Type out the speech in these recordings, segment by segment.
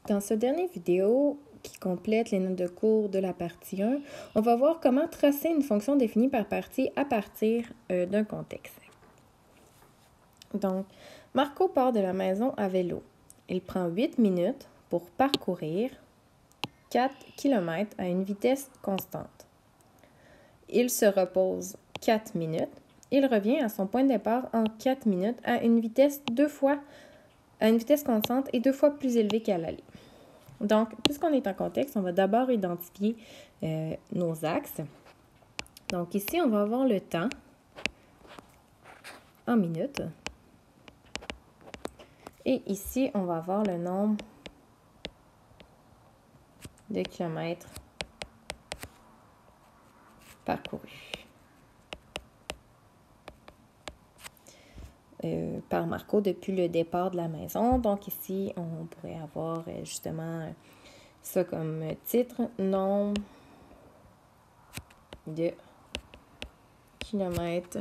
Dans ce dernier vidéo qui complète les notes de cours de la partie 1, on va voir comment tracer une fonction définie par partie à partir d'un contexte. Donc, Marco part de la maison à vélo. Il prend 8 minutes pour parcourir 4 km à une vitesse constante. Il se repose 4 minutes. Il revient à son point de départ en 4 minutes à une vitesse constante et 2 fois plus élevée qu'à l'aller. Donc, puisqu'on est en contexte, on va d'abord identifier nos axes. Donc ici, on va avoir le temps en minutes. Et ici, on va avoir le nombre de kilomètres parcourus par Marco depuis le départ de la maison. Donc ici, on pourrait avoir justement ça comme titre, nombre de kilomètres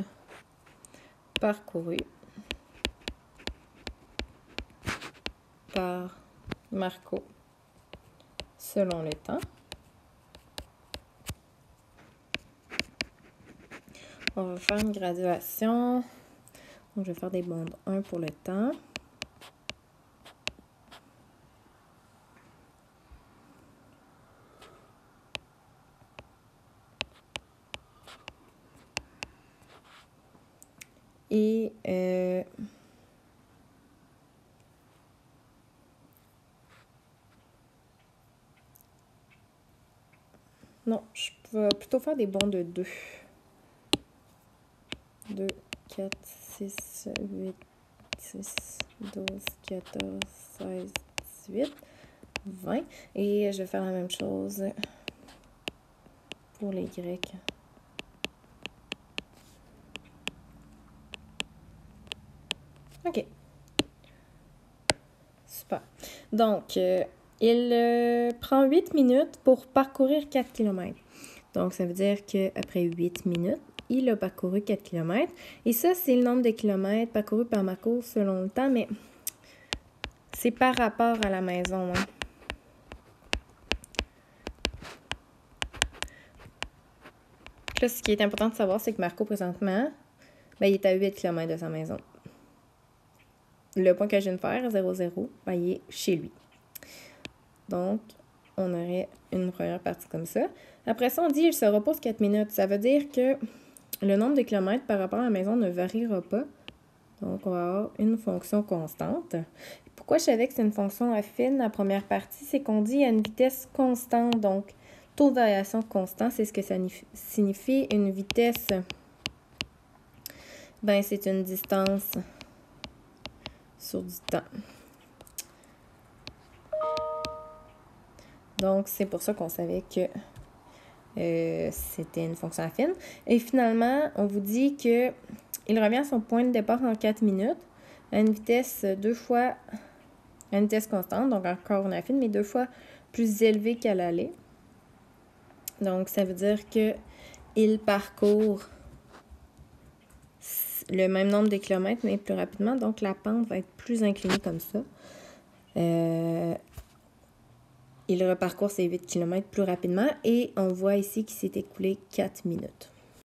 parcourus par Marco selon le temps. On va faire une graduation. Donc, je vais faire des bandes 1 pour le temps. Et non, je peux plutôt faire des bonds de 2. 2, 4, 6, 8, 6, 12, 14, 16, 18, 20. Et je vais faire la même chose pour les Y. OK. Super. Donc, il prend 8 minutes pour parcourir 4 km. Donc, ça veut dire qu'après 8 minutes, il a parcouru 4 km. Et ça, c'est le nombre de kilomètres parcourus par Marco selon le temps, mais c'est par rapport à la maison. Hein. Là, ce qui est important de savoir, c'est que Marco, présentement, il est à 8 km de sa maison. Le point que je viens de faire, 0, 0, il est chez lui. Donc, on aurait une première partie comme ça. Après ça, on dit il se repose 4 minutes. Ça veut dire que le nombre de kilomètres par rapport à la maison ne variera pas. Donc, on va avoir une fonction constante. Pourquoi je savais que c'est une fonction affine, la première partie? C'est qu'on dit à une vitesse constante. Donc, taux de variation constant, c'est ce que ça signifie. Une vitesse, c'est une distance sur du temps. Donc, c'est pour ça qu'on savait que c'était une fonction affine. Et finalement, on vous dit que il revient à son point de départ en 4 minutes à une vitesse à une vitesse constante, donc encore une affine, mais 2 fois plus élevée qu'à l'aller. Donc, ça veut dire qu'il parcourt le même nombre de kilomètres, mais plus rapidement. Donc, la pente va être plus inclinée comme ça. Il reparcourt ses 8 km plus rapidement et on voit ici qu'il s'est écoulé 4 minutes.